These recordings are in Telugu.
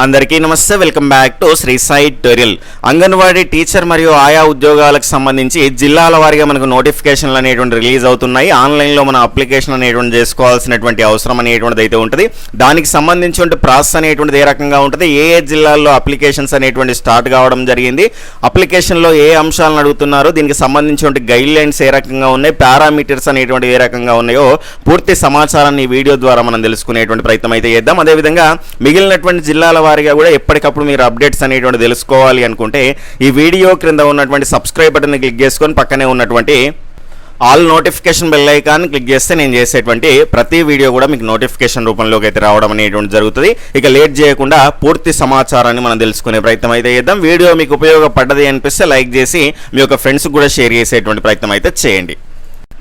అందరికీ నమస్తే, welcome back to Sri Sai tutorial. Anganwadi teacher మరియు ఆయా ఉద్యోగాలకు సంబంధించి జిల్లాల వారీగా మనకు నోటిఫికేషన్లు అనేటువంటి రిలీజ్ అవుతున్నాయి. ఆన్లైన్లో మన అప్లికేషన్ అనేటువంటి చేసుకోవాల్సినటువంటి అవసరం అనేటువంటిది అయితే ఉంటుంది. దానికి సంబంధించిన ప్రాసెస్ అనేటువంటిది ఏ రకంగా ఉంటుంది, ఏ జిల్లాల్లో అప్లికేషన్స్ అనేటువంటి స్టార్ట్ కావడం జరిగింది, అప్లికేషన్లో ఏ అంశాలను అడుగుతున్నారు, దీనికి సంబంధించిన గైడ్ లైన్స్ ఏ రకంగా ఉన్నాయి, పారామీటర్స్ అనేటువంటి ఏ రకంగా ఉన్నాయో పూర్తి సమాచారాన్ని ఈ వీడియో ద్వారా మనం తెలుసుకునేటువంటి ప్రయత్నం అయితే చేద్దాం. అదేవిధంగా మిగిలినటువంటి జిల్లాల వారిగా కూడా ఎప్పటికప్పుడు మీరు అప్డేట్స్ అనేటువంటి తెలుసుకోవాలి అనుకుంటే ఈ వీడియో క్రింద ఉన్నటువంటి సబ్స్క్రైబ్ బటన్ క్లిక్ చేసుకొని పక్కనే ఉన్నటువంటి all notification bell icon click చేస్తే నేను చేసేటువంటి ప్రతి వీడియో కూడా మీకు నోటిఫికేషన్ రూపంలోకి అయితే రావడం అనేటువంటి జరుగుతుంది. ఇక లేట్ చేయకుండా పూర్తి సమాచారాన్ని మనం తెలుసుకునే ప్రయత్నం అయితే చేద్దాం. వీడియో మీకు ఉపయోగపడ్డది అనిపిస్తే లైక్ చేసి మీ యొక్క ఫ్రెండ్స్కి కూడా షేర్ చేసేటువంటి ప్రయత్నం అయితే చేయండి.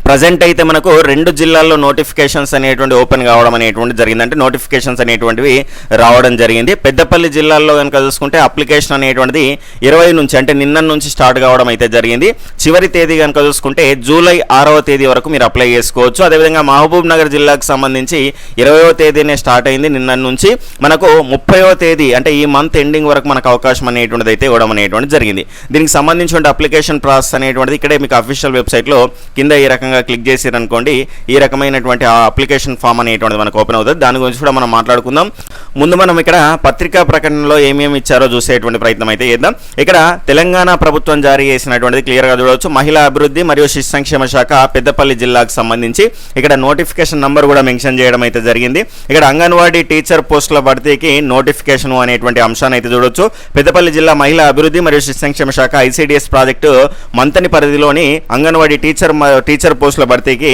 ప్రజెంట్ అయితే మనకు 2 జిల్లాల్లో నోటిఫికేషన్స్ అనేటువంటి ఓపెన్ కావడం అనేటువంటి జరిగింది. అంటే నోటిఫికేషన్స్ అనేటువంటివి రావడం జరిగింది. పెద్దపల్లి జిల్లాలో కనుక చూసుకుంటే అప్లికేషన్ అనేటువంటిది 20 నుంచి అంటే నిన్న నుంచి స్టార్ట్ కావడం అయితే జరిగింది. చివరి తేదీ కనుక చూసుకుంటే జూలై 6వ తేదీ వరకు మీరు అప్లై చేసుకోవచ్చు. అదేవిధంగా మహబూబ్ నగర్ జిల్లాకు సంబంధించి 20వ తేదీనే స్టార్ట్ అయింది. నిన్న నుంచి మనకు 30వ తేదీ అంటే ఈ మంత్ ఎండింగ్ వరకు మనకు అవకాశం అనేటువంటిది అయితే ఇవ్వడం అనేటువంటి జరిగింది. దీనికి సంబంధించిన అప్లికేషన్ ప్రాసెస్ అనేటువంటిది ఇక్కడే మీకు అఫీషియల్ వెబ్సైట్లో కింద ఈ రకంగా క్లిక్ చేసిరనుకోండి ఈ రకమైనటువంటి ఆ అప్లికేషన్ ఫామ్ అనేటువంటిది మనకు ఓపెన్ అవుతుంది. దాని గురించి కూడా మనం మాట్లాడుకుందాం. ముందు మనం ఇక్కడ పత్రికా ప్రకటనలో ఏమేమి ఇచ్చారో చూసేటువంటి ప్రయత్నం అయితే చేద్దాం. ఇక్కడ తెలంగాణ ప్రభుత్వం జారీ చేసినటువంటిది క్లియర్గా చూడవచ్చు. మహిళా అభివృద్ధి మరియు శిశు సంక్షేమ శాఖ పెద్దపల్లి జిల్లాకు సంబంధించి ఇక్కడ నోటిఫికేషన్ నంబర్ కూడా మెన్షన్ చేయడం అయితే జరిగింది. ఇక్కడ అంగన్వాడీ టీచర్ పోస్టుల భర్తీకి నోటిఫికేషన్ అనేటువంటి అంశాన్ని అయితే చూడవచ్చు. పెద్దపల్లి జిల్లా మహిళా అభివృద్ధి మరియు శిశు సంక్షేమ శాఖ ఐసిడిఎస్ ప్రాజెక్టు మంతని పరిధిలోని అంగన్వాడీ టీచర్ పోస్టుల భర్తీకి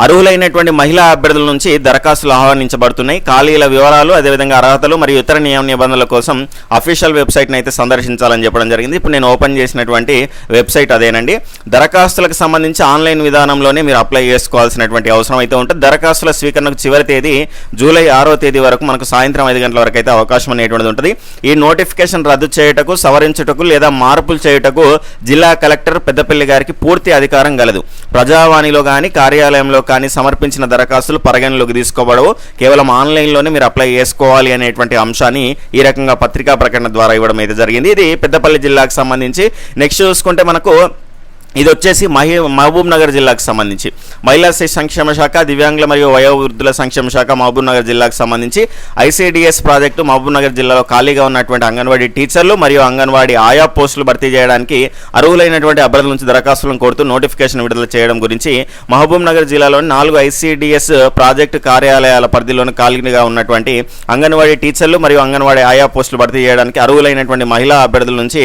అర్హులైనటువంటి మహిళా అభ్యర్థుల నుంచి దరఖాస్తులు ఆహ్వానించబడుతున్నాయి. ఖాళీల వివరాలు అదేవిధంగా అర్హతలు మరియు ఇతర నియమ నిబంధనల కోసం అఫీషియల్ వెబ్సైట్ని అయితే సందర్శించాలని చెప్పడం జరిగింది. ఇప్పుడు నేను ఓపెన్ చేసినటువంటి వెబ్సైట్ అదేనండి. దరఖాస్తులకు సంబంధించి ఆన్లైన్ విధానంలోనే మీరు అప్లై చేసుకోవాల్సినటువంటి అవసరం అయితే ఉంటుంది. దరఖాస్తుల స్వీకరణకు చివరి తేదీ జూలై 6వ తేదీ వరకు మనకు సాయంత్రం 5 గంటల వరకు అయితే అవకాశం అనేటువంటిది ఉంటుంది. ఈ నోటిఫికేషన్ రద్దు చేయుటకు, సవరించుటకు లేదా మార్పులు చేయుటకు జిల్లా కలెక్టర్ పెద్దపల్లి గారికి పూర్తి అధికారం గలదు. ప్రజావాణిలో కానీ కార్యాలయంలో కానీ సమర్పించిన దరఖాస్తులు పరిగణలోకి తీసుకోబడవు. కేవలం ఆన్లైన్లోనే మీరు అప్లై చేసుకోవాలి అనేటువంటి అంశాన్ని ఈ రకంగా పత్రికా ప్రకటన ద్వారా ఇవ్వడం అయితే జరిగింది. ఇది పెద్దపల్లి జిల్లాకు సంబంధించి. నెక్స్ట్ చూసుకుంటే మనకు ఇది వచ్చేసి మహబూబ్ నగర్ జిల్లాకు సంబంధించి మహిళా శిశు సంక్షేమ శాఖ, దివ్యాంగుల మరియు వయోవృద్ధుల సంక్షేమ శాఖ మహబూబ్ నగర్ జిల్లాకు సంబంధించి ఐసిడిఎస్ ప్రాజెక్టు మహబూబ్ నగర్ జిల్లాలో ఖాళీగా ఉన్నటువంటి అంగన్వాడీ టీచర్లు మరియు అంగన్వాడీ ఆయా పోస్టులు భర్తీ చేయడానికి అర్హులైనటువంటి అభ్యర్థుల నుంచి దరఖాస్తులను కోరుతూ నోటిఫికేషన్ విడుదల చేయడం గురించి మహబూబ్ నగర్ జిల్లాలోని 4 ఐసిడిఎస్ ప్రాజెక్టు కార్యాలయాల పరిధిలోని ఖాళీగా ఉన్నటువంటి అంగన్వాడీ టీచర్లు మరియు అంగన్వాడీ ఆయా పోస్టులు భర్తీ చేయడానికి అర్హులైనటువంటి మహిళా అభ్యర్థుల నుంచి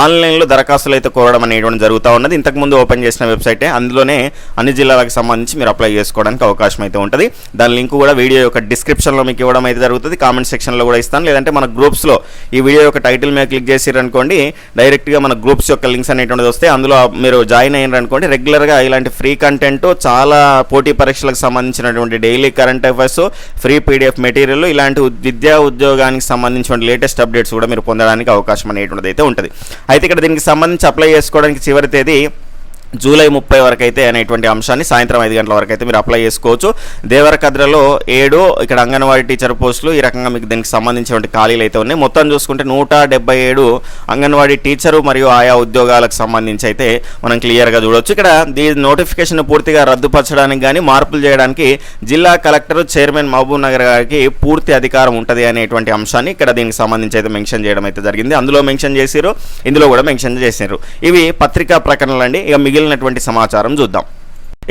ఆన్లైన్లో దరఖాస్తులు అయితే కోరడం అనేటువంటి జరుగుతూ ఉన్నది. ఇంతకుముందు ఓపెన్ చేసిన వెబ్సైటే, అందులోనే అన్ని జిల్లాలకు సంబంధించి మీరు అప్లై చేసుకోవడానికి అవకాశం అయితే ఉంటుంది. దాని లింక్ కూడా వీడియో యొక్క డిస్క్రిప్షన్లో మీకు ఇవ్వడం అయితే జరుగుతుంది. కామెంట్ సెక్షన్లో కూడా ఇస్తాను. లేదంటే మన గ్రూప్స్లో ఈ వీడియో యొక్క టైటిల్ మీద క్లిక్ చేసిరనుకోండి, డైరెక్ట్గా మన గ్రూప్స్ యొక్క లింక్స్ అనేటువంటిది వస్తే అందులో మీరు జాయిన్ అయ్యారనుకోండి. రెగ్యులర్గా ఇలాంటి ఫ్రీ కంటెంట్, చాలా పోటీ పరీక్షలకు సంబంధించినటువంటి daily current affairs, free PDF material, ఇలాంటి విద్యా ఉద్యోగానికి సంబంధించిన లేటెస్ట్ అప్డేట్స్ కూడా మీరు పొందడానికి అవకాశం అనేటువంటిది అయితే ఉంటుంది. అయితే ఇక్కడ దీనికి సంబంధించి అప్లై చేసుకోవడానికి చివరి తేదీ జూలై 30 వరకు అయితే అనేటువంటి అంశాన్ని సాయంత్రం 5 గంటల వరకు అయితే మీరు అప్లై చేసుకోవచ్చు. దేవరకద్రలో 7 ఇక్కడ అంగన్వాడీ టీచర్ పోస్టులు ఈ రకంగా మీకు దీనికి సంబంధించినటువంటి ఖాళీలు అయితే ఉన్నాయి. మొత్తం చూసుకుంటే 177 అంగన్వాడీ టీచరు మరియు ఆయా ఉద్యోగాలకు సంబంధించి అయితే మనం క్లియర్గా చూడవచ్చు. ఇక్కడ దీని నోటిఫికేషన్ పూర్తిగా రద్దుపరచడానికి కానీ మార్పులు చేయడానికి జిల్లా కలెక్టర్ చైర్మన్ మహబూబ్ నగర్ గారికి పూర్తి అధికారం ఉంటుంది అనేటువంటి అంశాన్ని ఇక్కడ దీనికి సంబంధించి అయితే మెన్షన్ చేయడం అయితే జరిగింది. అందులో మెన్షన్ చేశారు, ఇందులో కూడా మెన్షన్ చేశారు. ఇవి పత్రికా ప్రకటనలు అండి. ఇక మిగిలినటువంటి సమాచారం చూద్దాం.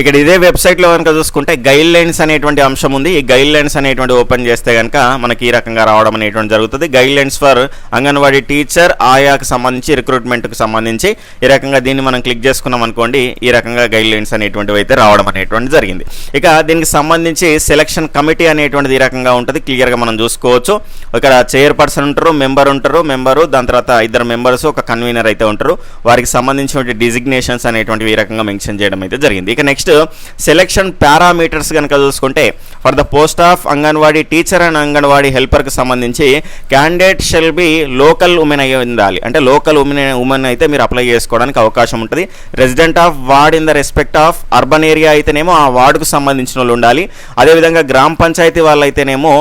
ఇక్కడ ఇదే వెబ్సైట్లో కనుక చూసుకుంటే గైడ్ లైన్స్ అనేటువంటి అంశం ఉంది. ఈ గైడ్ లైన్స్ అనేటువంటి ఓపెన్ చేస్తే కనుక మనకి ఈ రకంగా రావడం అనేటువంటి జరుగుతుంది. Guidelines for Anganwadi teacher ఆయాకు సంబంధించి రిక్రూట్మెంట్కి సంబంధించి ఈ రకంగా దీన్ని మనం క్లిక్ చేసుకున్నాం అనుకోండి, ఈ రకంగా గైడ్ లైన్స్ అనేటువంటివి అయితే రావడం అనేటువంటి జరిగింది. ఇక దీనికి సంబంధించి సెలక్షన్ కమిటీ అనేటువంటిది ఈ రకంగా ఉంటుంది. క్లియర్గా మనం చూసుకోవచ్చు. ఇక్కడ చైర్పర్సన్ ఉంటారు, మెంబరు, దాని తర్వాత 2 మెంబర్స్, ఒక కన్వీనర్ అయితే ఉంటారు. వారికి సంబంధించిన డిజిగ్నేషన్స్ అనేటువంటివి ఈ రకంగా మెన్షన్ చేయడం అయితే జరిగింది. ఇక నెక్స్ట్ నెక్స్ట్ సెలెక్షన్ పారామీటర్స్ కనుక చూసుకుంటే for the post of Anganwadi teacher and Anganwadi హెల్పర్కి సంబంధించి candidate shall be local women అయి ఉండాలి. అంటే లోకల్ ఉమెన్ అయితే మీరు అప్లై చేసుకోవడానికి అవకాశం ఉంటుంది. Resident of ward in the respect of urban area అయితేనేమో ఆ వార్డుకు సంబంధించిన వాళ్ళు ఉండాలి. అదేవిధంగా గ్రామ పంచాయతీ వాళ్ళు అయితేనేమో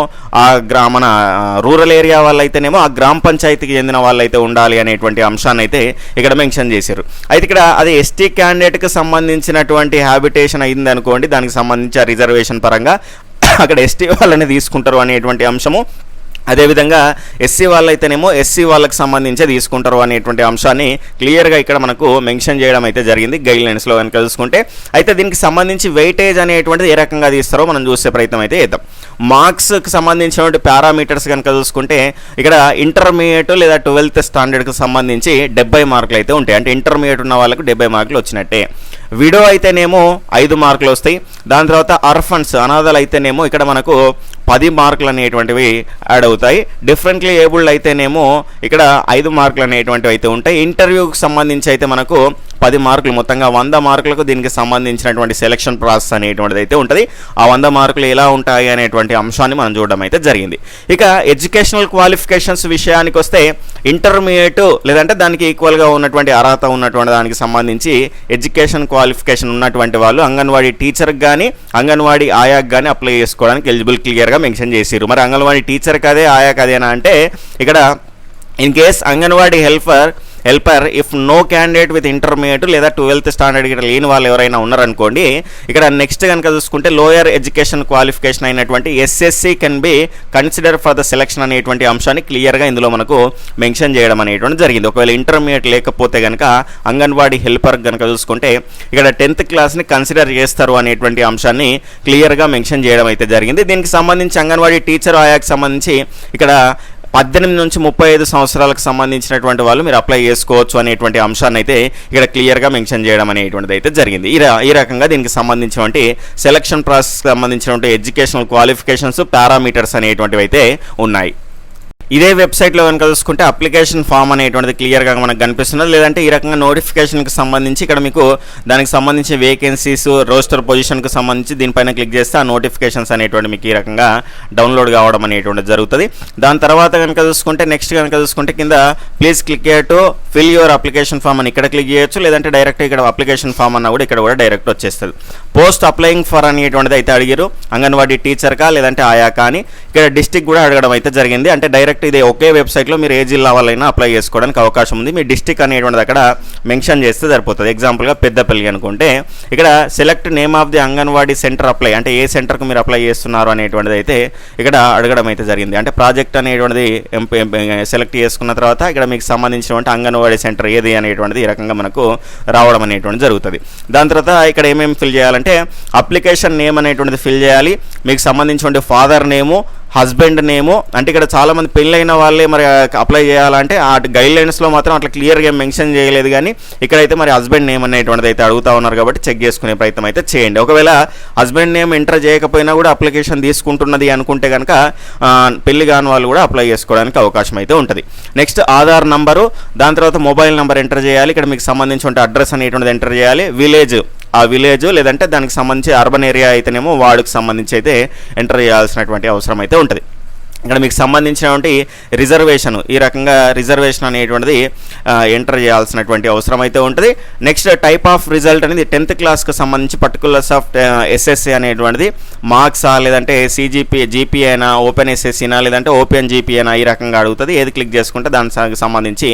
మన రూరల్ ఏరియా వాళ్ళు అయితేనేమో ఆ గ్రామ పంచాయతీకి చెందిన వాళ్ళు అయితే ఉండాలి అనేటువంటి అంశాన్ని అయితే ఇక్కడ మెన్షన్ చేశారు. అయితే ఇక్కడ అది ఎస్టీ క్యాండిడేట్కి సంబంధించినటువంటి హ్యాబిటేషన్ అయింది అనుకోండి, దానికి సంబంధించి ఆ రిజర్వేషన్ పరంగా అక్కడ ఎస్టీ వాళ్ళని తీసుకుంటారు అనేటువంటి అంశము. అదేవిధంగా ఎస్సీ వాళ్ళైతేనేమో ఎస్సీ వాళ్ళకి సంబంధించి తీసుకుంటారు అనేటువంటి అంశాన్ని క్లియర్గా ఇక్కడ మనకు మెన్షన్ చేయడం అయితే జరిగింది గైడ్లైన్స్లో కనుక చూసుకుంటే. అయితే దీనికి సంబంధించి వెయిటేజ్ అనేటువంటిది ఏ రకంగా తీస్తారో మనం చూసే ప్రయత్నం అయితే చేద్దాం. మార్క్స్కి సంబంధించినటువంటి పారామీటర్స్ కనుక చూసుకుంటే ఇక్కడ ఇంటర్మీడియట్ లేదా 12th స్టాండర్డ్కి సంబంధించి 70 మార్కులు అయితే ఉంటాయి. అంటే ఇంటర్మీడియట్ ఉన్న వాళ్ళకు 70 మార్కులు వచ్చినట్టే. విడో అయితేనేమో 5 మార్కులు వస్తాయి. దాని తర్వాత అర్ఫన్స్ అనాథలు అయితేనేమో ఇక్కడ మనకు 10 మార్కులు అనేటువంటివి యాడ్ అవుతాయి. డిఫరెంట్లీ ఏబుల్డ్ అయితేనేమో ఇక్కడ 5 మార్కులు అనేటువంటివి అయితే ఉంటాయి. ఇంటర్వ్యూకి సంబంధించి అయితే మనకు 10 మార్కులు, మొత్తంగా 100 మార్కులకు దీనికి సంబంధించినటువంటి సెలక్షన్ ప్రాసెస్ అనేటువంటిది అయితే ఉంటుంది. ఆ 100 మార్కులు ఎలా ఉంటాయి అనేటువంటి అంశాన్ని మనం చూడడం అయితే జరిగింది. ఇక ఎడ్యుకేషనల్ క్వాలిఫికేషన్స్ విషయానికి వస్తే ఇంటర్మీడియట్ లేదంటే దానికి ఈక్వల్గా ఉన్నటువంటి అర్హత ఉన్నటువంటి దానికి సంబంధించి ఎడ్యుకేషన్ క్వాలిఫికేషన్ ఉన్నటువంటి వాళ్ళు అంగన్వాడీ టీచర్కి కానీ అంగన్వాడీ ఆయాకి కానీ అప్లై చేసుకోవడానికి ఎలిజిబుల్ క్లియర్గా మెన్షన్ చేసిరు. మరి అంగన్వాడీ టీచర్కి అదే ఆయాకి అదేనా అంటే ఇక్కడ in case Anganwadi helper if no candidate with intermediate లేదా 12th స్టాండర్డ్ ఇక్కడ లేని వాళ్ళు ఎవరైనా ఉన్నారనుకోండి, ఇక్కడ నెక్స్ట్ కనుక చూసుకుంటే లోయర్ ఎడ్యుకేషన్ క్వాలిఫికేషన్ అయినటువంటి SSC can be consider for the selection అనేటువంటి అంశాన్ని క్లియర్గా ఇందులో మనకు మెన్షన్ చేయడం అనేటువంటి జరిగింది. ఒకవేళ ఇంటర్మీడియట్ లేకపోతే కనుక అంగన్వాడీ హెల్పర్ కనుక చూసుకుంటే ఇక్కడ 10th క్లాస్ని కన్సిడర్ చేస్తారు అనేటువంటి అంశాన్ని క్లియర్గా మెన్షన్ చేయడం అయితే జరిగింది. దీనికి సంబంధించి అంగన్వాడీ టీచర్ ఆయాకి సంబంధించి ఇక్కడ 18 నుంచి 35 సంవత్సరాలకు సంబంధించినటువంటి వాళ్ళు మీరు అప్లై చేసుకోవచ్చు అనేటువంటి అంశాన్ని అయితే ఇక్కడ క్లియర్గా మెన్షన్ చేయడం అనేటువంటిది అయితే జరిగింది. ఈ రకంగా దీనికి సంబంధించినటువంటి సెలక్షన్ ప్రాసెస్కి సంబంధించినటువంటి ఎడ్యుకేషనల్ క్వాలిఫికేషన్స్ పారామీటర్స్ అనేటువంటివి అయితే ఉన్నాయి. ఇదే వెబ్సైట్లో కనుక చూసుకుంటే అప్లికేషన్ ఫామ్ అనేటువంటిది క్లియర్గా మనకు కనిపిస్తున్నది. లేదంటే ఈ రకంగా నోటిఫికేషన్కి సంబంధించి ఇక్కడ మీకు దానికి సంబంధించి వేకెన్సీస్ రోస్టర్ పొజిషన్కి సంబంధించి దీనిపైన క్లిక్ చేస్తే ఆ నోటిఫికేషన్స్ అనేటువంటి మీకు ఈ రకంగా డౌన్లోడ్ కావడం అనేటువంటిది జరుగుతుంది. దాని తర్వాత కనుక చూసుకుంటే నెక్స్ట్ కనుక చూసుకుంటే కింద please click to fill your application form అని ఇక్కడ క్లిక్ చేయొచ్చు. లేదంటే డైరెక్ట్ ఇక్కడ అప్లికేషన్ ఫామ్ అన్న కూడా ఇక్కడ కూడా డైరెక్ట్ వచ్చేస్తుంది. పోస్ట్ అప్లయింగ్ ఫర్ అనేటువంటిది అయితే అడిగారు అంగన్వాడీ టీచర్కా లేదంటే ఆయాకా అని. ఇక్కడ డిస్ట్రిక్ట్ కూడా అడగడం అయితే జరిగింది. అంటే డైరెక్ట్ ఇది ఒకే వెబ్సైట్లో మీరు ఏ జిల్లా వాళ్ళైనా అప్లై చేసుకోవడానికి అవకాశం ఉంది. మీ డిస్ట్రిక్ట్ అనేటువంటిది అక్కడ మెన్షన్ చేస్తే సరిపోతుంది. ఎగ్జాంపుల్గా పెద్దపల్లి అనుకుంటే ఇక్కడ select name of the anganwadi centre apply, అంటే ఏ సెంటర్కు మీరు అప్లై చేస్తున్నారు అనేటువంటిది అయితే ఇక్కడ అడగడం అయితే జరిగింది. అంటే ప్రాజెక్ట్ అనేటువంటిది సెలెక్ట్ చేసుకున్న తర్వాత ఇక్కడ మీకు సంబంధించినటువంటి అంగన్వాడీ సెంటర్ ఏది అనేటువంటిది ఈ రకంగా మనకు రావడం అనేటువంటిది జరుగుతుంది. దాని తర్వాత ఇక్కడ ఏమేమి ఫిల్ చేయాలంటే అప్లికేషన్ నేమ్ అనేటువంటిది ఫిల్ చేయాలి. మీకు సంబంధించినటువంటి ఫాదర్ నేము, హస్బెండ్ నేము, అంటే ఇక్కడ చాలామంది పెళ్ళైన వాళ్ళే మరి అప్లై చేయాలంటే ఆ గైడ్లైన్స్లో మాత్రం అట్లా క్లియర్గా మెన్షన్ చేయలేదు. కానీ ఇక్కడైతే మరి హస్బెండ్ నేమ్ అనేటువంటిది అయితే అడుగుతా ఉన్నారు కాబట్టి చెక్ చేసుకునే ప్రయత్నం అయితే చేయండి. ఒకవేళ హస్బెండ్ నేమ్ ఎంటర్ చేయకపోయినా కూడా అప్లికేషన్ తీసుకుంటున్నది అనుకుంటే కనుక పెళ్లి కాని వాళ్ళు కూడా అప్లై చేసుకోవడానికి అవకాశం అయితే ఉంటుంది. నెక్స్ట్ ఆధార్ నంబరు, దాని తర్వాత మొబైల్ నెంబర్ ఎంటర్ చేయాలి. ఇక్కడ మీకు సంబంధించిన అడ్రస్ అనేటువంటిది ఎంటర్ చేయాలి. ఆ విలేజ్ లేదంటే దానికి సంబంధించి అర్బన్ ఏరియా అయితేనేమో వార్డుకి సంబంధించి అయితే ఎంటర్ చేయాల్సినటువంటి అవసరం అయితే ఉంటుంది. ఇక్కడ మీకు సంబంధించినటువంటి రిజర్వేషన్, ఈ రకంగా రిజర్వేషన్ అనేటువంటిది ఎంటర్ చేయాల్సినటువంటి అవసరం అయితే ఉంటుంది. నెక్స్ట్ టైప్ ఆఫ్ రిజల్ట్ అనేది 10th క్లాస్కి సంబంధించి పర్టికులర్స్ ఆఫ్ ఎస్ఎస్సి అనేటువంటిది మార్క్సా లేదంటే జీపీఏ అయినా ఓపెన్ ఎస్ఎస్సీనా లేదంటే ఓపెన్ జీపీఏనా ఈ రకంగా అడుగుతుంది. ఏది క్లిక్ చేసుకుంటే దానికి సంబంధించి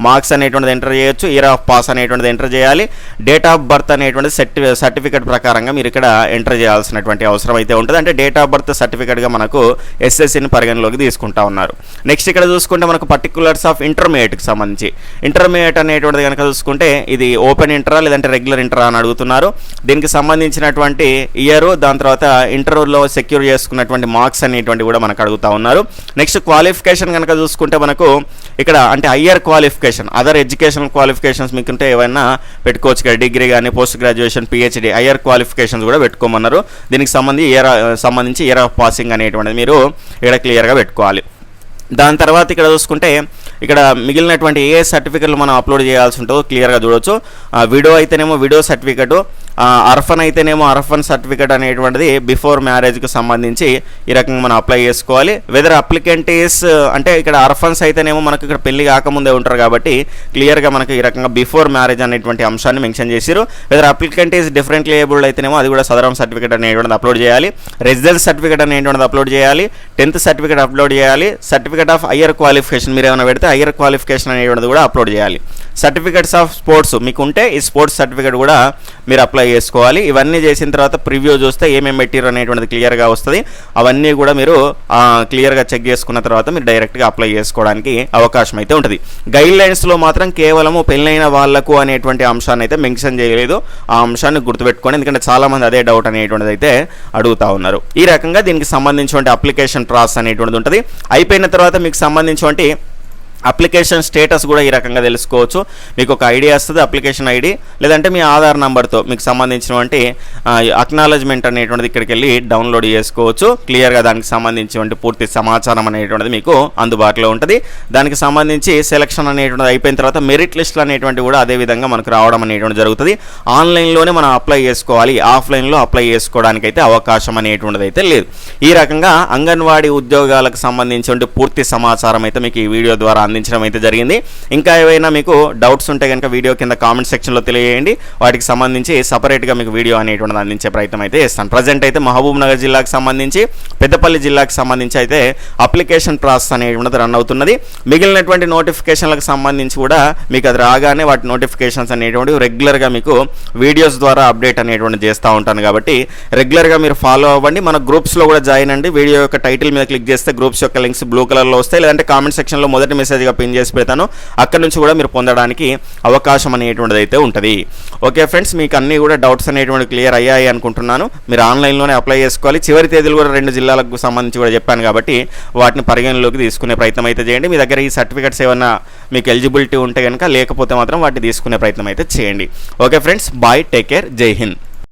మార్క్స్ అనేటువంటిది ఎంటర్ చేయొచ్చు. ఇయర్ ఆఫ్ పాస్ అనేటువంటిది ఎంటర్ చేయాలి. డేట్ ఆఫ్ బర్త్ అనేటువంటిది సర్టిఫికేట్ ప్రకారంగా మీరు ఇక్కడ ఎంటర్ చేయాల్సినటువంటి అవసరం అయితే ఉంటుంది. అంటే డేట్ ఆఫ్ బర్త్ సర్టిఫికేట్గా మనకు ఎస్ఎస్సిని పరిగణలోకి తీసుకుంటా ఉన్నారు. నెక్స్ట్ ఇక్కడ చూసుకుంటే మనకు పర్టికులర్స్ ఆఫ్ ఇంటర్మీడియట్కి సంబంధించి ఇంటర్మీడియట్ అనేటువంటిది కనుక చూసుకుంటే ఇది ఓపెన్ ఇంటరా లేదంటే రెగ్యులర్ ఇంటరా అని అడుగుతున్నారు. దీనికి సంబంధించినటువంటి ఇయర్, దాని తర్వాత ఇంటర్వ్యూలో సెక్యూర్ చేసుకున్నటువంటి మార్క్స్ అనేటువంటి కూడా మనకు అడుగుతా ఉన్నారు. నెక్స్ట్ క్వాలిఫికేషన్ కనుక చూసుకుంటే మనకు ఇక్కడ అంటే higher qualification other educational qualifications మీకుంటే ఏమైనా పెట్టుకోవచ్చు. ఇక్కడ డిగ్రీ కానీ post graduation PhD higher qualifications కూడా పెట్టుకోమన్నారు. దీనికి సంబంధించి ఇయర్ ఆఫ్ పాసింగ్ అనేటువంటిది మీరు ఇక్కడ క్లియర్గా పెట్టుకోవాలి. దాని తర్వాత ఇక్కడ చూసుకుంటే ఇక్కడ మిగిలినటువంటి ఏ సర్టిఫికెట్లు మనం అప్లోడ్ చేయాల్సి ఉంటుందో క్లియర్గా చూడవచ్చు. విడో అయితేనేమో విడో సర్టిఫికెట్, అర్ఫన్ అయితేనేమో అర్ఫన్ సర్టిఫికేట్ అనేటువంటిది బిఫోర్ మ్యారేజ్కి సంబంధించి ఈ రకంగా మనం అప్లై చేసుకోవాలి. వెదర్ అప్లికెంట్ ఈస్ అంటే ఇక్కడ అర్ఫన్స్ అయితేనేమో మనకు ఇక్కడ పెళ్లి కాకముందే ఉంటారు కాబట్టి క్లియర్గా మనకు ఈ రకంగా బిఫోర్ మ్యారేజ్ అనేటువంటి అంశాన్ని మెన్షన్ చేశారు. Whether applicant is differently abled అయితేనేమో అది కూడా సదరం సర్టిఫికేట్ అనేటువంటిది అప్లోడ్ చేయాలి. రెసిడెన్స్ సర్టిఫికేట్ అనేటువంటిది అప్లోడ్ చేయాలి. 10th సర్టిఫికేట్ అప్లోడ్ చేయాలి. సర్టిఫికేట్ ఆఫ్ హయ్యర్ క్వాలిఫికేషన్ మీరు ఏమైనా పెడితే హయ్యర్ క్వాలిఫికేషన్ అనేటువంటిది కూడా అప్లోడ్ చేయాలి. సర్టిఫికేట్స్ ఆఫ్ స్పోర్ట్స్ మీకు ఉంటే ఈ స్పోర్ట్స్ సర్టిఫికేట్ కూడా మీరు అప్లై చేసుకోవాలి. ఇవన్నీ చేసిన తర్వాత ప్రివ్యూ చూస్తే ఏమేమి మెటీరియల్ అనేటువంటిది క్లియర్గా వస్తుంది. అవన్నీ కూడా మీరు క్లియర్గా చెక్ చేసుకున్న తర్వాత మీరు డైరెక్ట్గా అప్లై చేసుకోవడానికి అవకాశం అయితే ఉంటుంది. గైడ్ లైన్స్లో మాత్రం కేవలము పెళ్ళైన వాళ్లకు అనేటువంటి అంశాన్ని అయితే మెన్షన్ చేయలేదు. ఆ అంశాన్ని గుర్తుపెట్టుకోండి, ఎందుకంటే చాలామంది అదే డౌట్ అనేటువంటిది అయితే అడుగుతా ఉన్నారు. ఈ రకంగా దీనికి సంబంధించిన అప్లికేషన్ ప్రాసెస్ అనేటువంటిది ఉంటుంది. అయిపోయిన తర్వాత మీకు సంబంధించినటువంటి అప్లికేషన్ స్టేటస్ కూడా ఈ రకంగా తెలుసుకోవచ్చు. మీకు ఒక ఐడి వస్తుంది, అప్లికేషన్ ఐడి, లేదంటే మీ ఆధార్ నెంబర్తో మీకు సంబంధించినటువంటి అక్నాలజ్మెంట్ అనేటువంటిది ఇక్కడికి వెళ్ళి డౌన్లోడ్ చేసుకోవచ్చు. క్లియర్గా దానికి సంబంధించినటువంటి పూర్తి సమాచారం అనేటువంటిది మీకు అందుబాటులో ఉంటుంది. దానికి సంబంధించి సెలక్షన్ అనేటువంటిది అయిపోయిన తర్వాత మెరిట్ లిస్టులు అనేటువంటివి కూడా అదేవిధంగా మనకు రావడం అనేటువంటిది జరుగుతుంది. ఆన్లైన్లోనే మనం అప్లై చేసుకోవాలి, ఆఫ్లైన్లో అప్లై చేసుకోవడానికి అయితే అవకాశం అనేటువంటిది అయితే లేదు. ఈ రకంగా అంగన్వాడీ ఉద్యోగాలకు సంబంధించిన పూర్తి సమాచారం అయితే మీకు ఈ వీడియో ద్వారా అందించడం అయితే జరిగింది. ఇంకా ఏవైనా మీకు డౌట్స్ ఉంటే కనుక వీడియో కింద కామెంట్ సెక్షన్లో తెలియజేయండి. వాటికి సంబంధించి సపరేట్గా మీకు వీడియో అనేటువంటిది అందించే ప్రయత్నం అయితే చేస్తాను. ప్రజెంట్ అయితే మహబూబ్ నగర్ జిల్లాకు సంబంధించి, పెద్దపల్లి జిల్లాకు సంబంధించి అయితే అప్లికేషన్ ప్రాసెస్ అనేటువంటిది రన్ అవుతున్నది. మిగిలినటువంటి నోటిఫికేషన్లకు సంబంధించి కూడా మీకు అది రాగానే వాటి నోటిఫికేషన్స్ అనేటువంటివి రెగ్యులర్గా మీకు వీడియోస్ ద్వారా అప్డేట్ అనేటువంటిది చేస్తూ ఉంటాను. కాబట్టి రెగ్యులర్గా మీరు ఫాలో అవ్వండి. మన గ్రూప్స్లో కూడా జాయిన్ అండి. వీడియో యొక్క టైటిల్ మీద క్లిక్ చేస్తే గ్రూప్స్ యొక్క లింక్స్ బ్లూ కలర్లో వస్తాయి, లేదంటే కామెంట్ సెక్షన్లో మొదటి మెసేజ్గా పిన్ చేసి పెడతాను. అక్కడ నుంచి కూడా మీరు పొందడానికి అవకాశం అనేటువంటిది అయితే ఉంటుంది. ఓకే ఫ్రెండ్స్, మీకు అన్నీ కూడా డౌట్స్ అనేటువంటి క్లియర్ అయ్యాయి అనుకుంటున్నాను. మీరు ఆన్లైన్లోనే అప్లై చేసుకోవాలి. చివరి తేదీలు కూడా 2 జిల్లాలకు సంబంధించి కూడా చెప్పాను కాబట్టి వాటిని పరిగణలోకి తీసుకునే ప్రయత్నం అయితే చేయండి. మీ దగ్గర ఈ సర్టిఫికెట్స్ ఏమన్నా మీకు ఎలిజిబిలిటీ ఉంటే కనుక, లేకపోతే మాత్రం వాటిని తీసుకునే ప్రయత్నం అయితే చేయండి. Okay friends, bye, take care, Jai Hind.